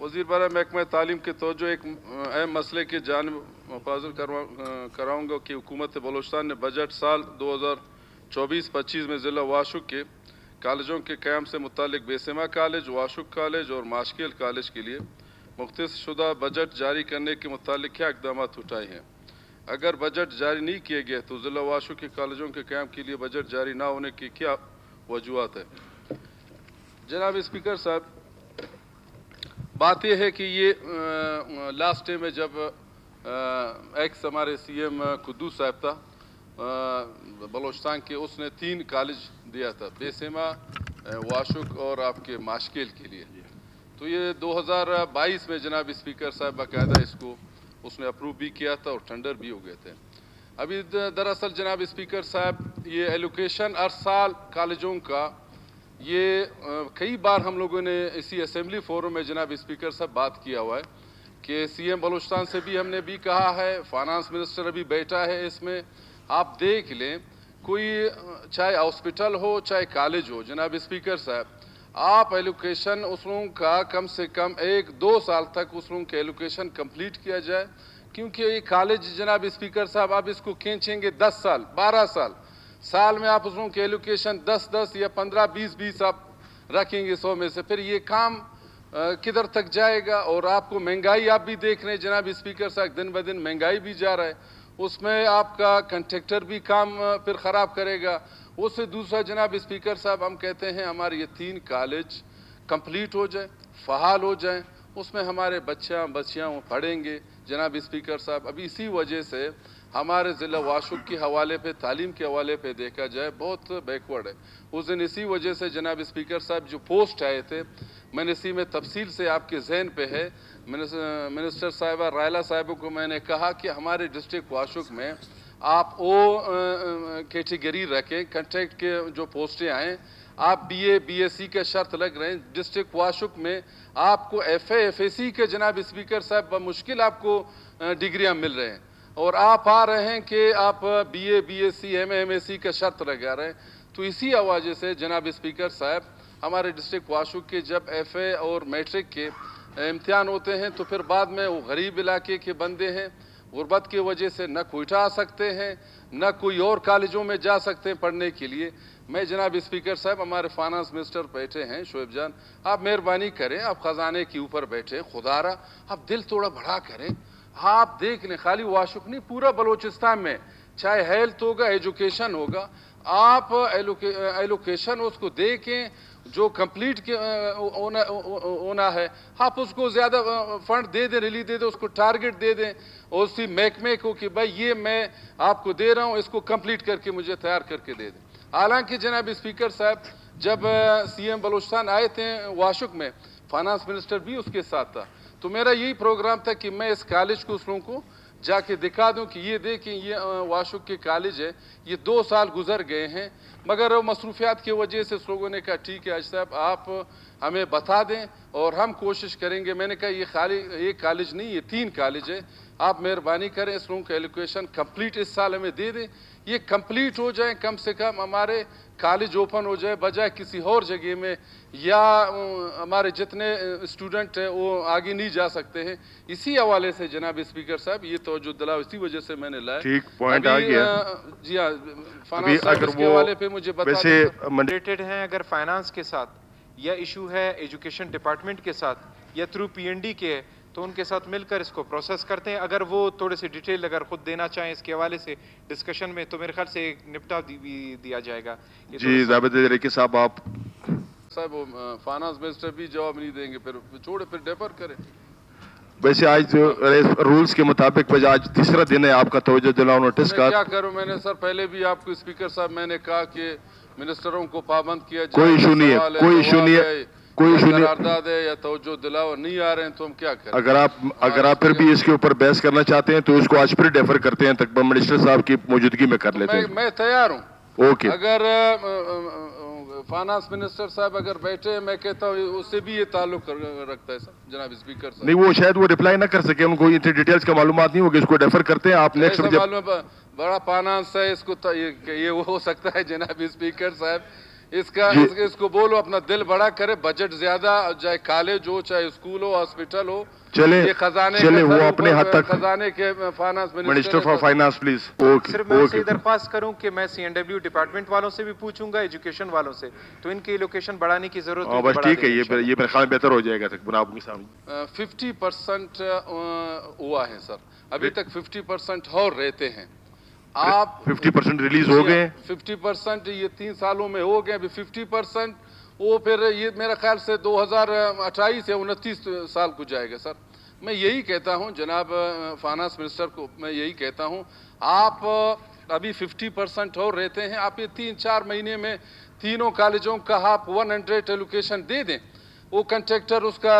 वज़ीर बारा महकमा तालीम के तवज्जो एक अहम मसले की जानिब मुतवाज़िर कराऊँगा कि हुकूमत बलूचिस्तान ने बजट साल 2024-25 में ज़िला वाशुक के कॉलेजों के क़याम से मुतालिक बेसेमा कॉलेज, वाशुक कॉलेज और माशकिल कॉलेज के लिए मुख्तस शुदा बजट जारी करने के मुतालिक क्या इक़दाम उठाए हैं। अगर बजट जारी नहीं किए गए तो ज़िला वाशुक के कॉलेजों के क़याम के लिए बजट जारी ना होने की क्या वजूहत है। जनाब स्पीकर साहब, बात यह है कि ये लास्ट डे में जब एक्स हमारे सीएम कुद्दूस साहब था बलूचिस्तान के, उसने 3 कॉलेज दिया था, बेसेमा, वाशुक और आपके माशकिल के लिए। तो ये 2022 में जनाब स्पीकर साहब बाकायदा इसको उसने अप्रूव भी किया था और टेंडर भी हो गए थे। अभी दरअसल जनाब स्पीकर साहब ये एलोकेशन हर साल कॉलेजों का ये कई बार हम लोगों ने इसी असेंबली फोरम में जनाब स्पीकर साहब बात किया हुआ है कि सीएम बलूचिस्तान से भी हमने भी कहा है, फाइनेंस मिनिस्टर अभी बैठा है, इसमें आप देख लें कोई चाहे हॉस्पिटल हो चाहे कॉलेज हो, जनाब स्पीकर साहब आप एलोकेशन उस लोगों का कम से कम 1-2 साल तक उस लोगों के एलोकेशन कंप्लीट किया जाए, क्योंकि ये कॉलेज जनाब स्पीकर साहब आप इसको खींचेंगे 10 साल 12 साल में आप उस लोगों के एलोकेशन 10 या 15-20 आप रखेंगे 100 में से, फिर ये काम किधर तक जाएगा। और आपको महंगाई आप भी देख रहे हैं जनाब स्पीकर साहब, दिन ब दिन महंगाई भी जा रहा है, उसमें आपका कंट्रैक्टर भी काम फिर ख़राब करेगा। उससे दूसरा जनाब स्पीकर साहब हम कहते हैं हमारे ये 3 कॉलेज कंप्लीट हो जाए, फ़हाल हो जाए, उसमें हमारे बच्चियाँ पढ़ेंगे जनाब स्पीकर साहब। अभी इसी वजह से हमारे ज़िला वाशुक के हवाले पे, तालीम के हवाले पे देखा जाए बहुत बैकवर्ड है। उस दिन इसी वजह से जनाब स्पीकर साहब जो पोस्ट आए थे, मैंने इसी में तफसील से आपके जहन पे है, मिनिस्टर साहिबा रायला साहिबों को मैंने कहा कि हमारे डिस्ट्रिक्ट वाशुक में आप ओ कैटेगरी रखें, कंट्रैक्ट के जो पोस्टें आएँ, आप BA BSc का शर्त लग रहे हैं। डिस्ट्रिक्ट वाशुक में आपको FA FAC के जनाब स्पीकर साहब बमुश्किल आपको डिग्रियाँ मिल रहे हैं, और आप आ रहे हैं कि आप BA BSc MA MSc का शर्त लगा रहे हैं। तो इसी वजह से जनाब स्पीकर साहब हमारे डिस्ट्रिक्ट वाशुक के जब FA और मैट्रिक के इम्तिहान होते हैं तो फिर बाद में वो गरीब इलाके के बंदे हैं, गुर्बत की वजह से न कोयटा आ सकते हैं न कोई और कॉलेजों में जा सकते हैं पढ़ने के लिए। मैं जनाब स्पीकर साहब, हमारे फाइनेंस मिनिस्टर बैठे हैं शोएब जान, आप मेहरबानी करें, आप ख़जाने के ऊपर बैठे, खुदारा आप दिल थोड़ा बड़ा करें, आप देख लें खाली वाशुक नहीं पूरा बलूचिस्तान में, चाहे हेल्थ होगा एजुकेशन होगा, आप एलोकेशन उसको देखें जो कंप्लीट होना है, आप उसको ज़्यादा फंड दे दें, रिलीज दे दें, उसको टारगेट दे दें और उसी महकमे को कि भाई ये मैं आपको दे रहा हूँ, इसको कंप्लीट करके मुझे तैयार करके दे दें। हालांकि जनाब स्पीकर साहब जब CM बलूचिस्तान आए थे वाशुक में, फाइनेंस मिनिस्टर भी उसके साथ था, तो मेरा यही प्रोग्राम था कि मैं इस कॉलेज को उस लोगों को जाके दिखा दूं कि ये देखें ये वाशुक के कॉलेज है, ये 2 साल गुजर गए हैं, मगर मसरूफियात की वजह से उस लोगों ने कहा ठीक है आज साहब आप हमें बता दें और हम कोशिश करेंगे। मैंने कहा ये खाली एक कॉलेज नहीं, ये 3 कॉलेज है, आप मेहरबानी करें इस लोगों का एलोकेशन कंप्लीट इस साल हमें दे दें, ये कंप्लीट हो जाए, कम से कम हमारे कॉलेज ओपन हो जाए, बजाय किसी और जगह में या हमारे जितने स्टूडेंट हैं वो आगे नहीं जा सकते हैं। इसी हवाले से जनाब स्पीकर साहब ये तवज्जो दिला, इसी वजह से मैंने लाया। ठीक पॉइंट आ गया जी हाँ, फाइनेंस के हवाले पे मुझे बता वैसे रिलेटेड हैं अगर फाइनेंस के साथ या इशू है एजुकेशन डिपार्टमेंट के साथ या थ्रू PND के, तो उनके साथ मिलकर इसको प्रोसेस करते हैं। अगर वो थोड़े से डिटेल अगर खुद देना चाहें इसके हवाले से डिस्कशन में, तो मेरे ख्याल से निपटा भी दिया जाएगा। जी जावेद रेकी साहब, आप साहब फाइनेंस मिनिस्टर भी जवाब नहीं देंगे, फिर छोड़े, फिर डेफर करें। वैसे आज जो रूल्स के मुताबिक आज तीसरा दिन है आपका तवज्जो दिलाओ नोटिस का, क्या करूं, मैंने सर पहले भी आपको स्पीकर साहब मैंने कहा कि मिनिस्टरों को पाबंद किया जाए, कोई इशू नहीं है, कोई इशू नहीं है, कोई इशू नहीं, करारदाद है या तवज्जो दिलाओ नहीं आ रहे हैं तो हम क्या करें। अगर आप फिर भी इसके ऊपर बहस करना चाहते हैं तो उसको आज फिर डेफर करते हैं तक मिनिस्टर साहब की मौजूदगी में कर लेते हैं। मैं तैयार हूँ। ओके, अगर फाइनेंस मिनिस्टर साहब अगर बैठे, मैं कहता हूँ उससे भी ये ताल्लुक रखता है सर जनाब स्पीकर साहब। नहीं वो शायद वो रिप्लाई ना कर सके, उनको इतनी डिटेल्स का मालूमात नहीं होगी, इसको डेफर करते हैं। आप नेक्स्ट बड़ा फाइनेंस है इसको ये हो सकता है जनाब स्पीकर साहब, इसको बोलो अपना दिल बड़ा करे, बजट ज्यादा, चाहे कॉलेज हो, चाहे स्कूल हो, हॉस्पिटल हो, चले ये खजाने चले के वो सर अपने ऊपर हद तक खजाने के finance minister for finance please. Okay सिर्फ मैं उसे ओके दरख्वास्त करूं कि मैं CNW डिपार्टमेंट वालों से भी पूछूंगा, एजुकेशन वालों से, तो इनकी लोकेशन बढ़ाने की जरूरत हाँ होगी, बस बढ़ा ठीक है, देंगे ये इंशाल्लाह। ये मेरे ख्याल में बेहतर हो जाएगा तक आपके सामने। 50% हुआ है सर, अभी तक 50% और रहते हैं। आप 50% रिलीज हो गए। 50% ये 3 सालों में हो गए, अभी 50% वो फिर ये मेरा ख्याल से 2028 या 29 साल को जाएगा सर। मैं यही कहता हूं जनाब फाइनेंस मिनिस्टर को, मैं यही कहता हूं आप अभी 50% और रहते हैं, आप ये 3-4 महीने में तीनों कॉलेजों का आप 100 एलोकेशन दे दें, वो कंट्रैक्टर उसका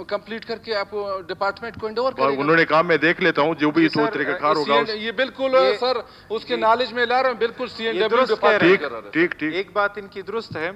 कंप्लीट करके आप डिपार्टमेंट को हैंडओवर करेगा। उन्होंने कहा मैं देख लेता हूँ जो भी जी तो सर, तरीका कार होगा ये बिल्कुल सर उसके ये- नॉलेज में ला रहे हैं, बिल्कुल ये CNW दुरुस्त कह रहे हैं। डिपार्टमेंट कर रहा है। ठीक ठीक। एक बात इनकी दुरुस्त है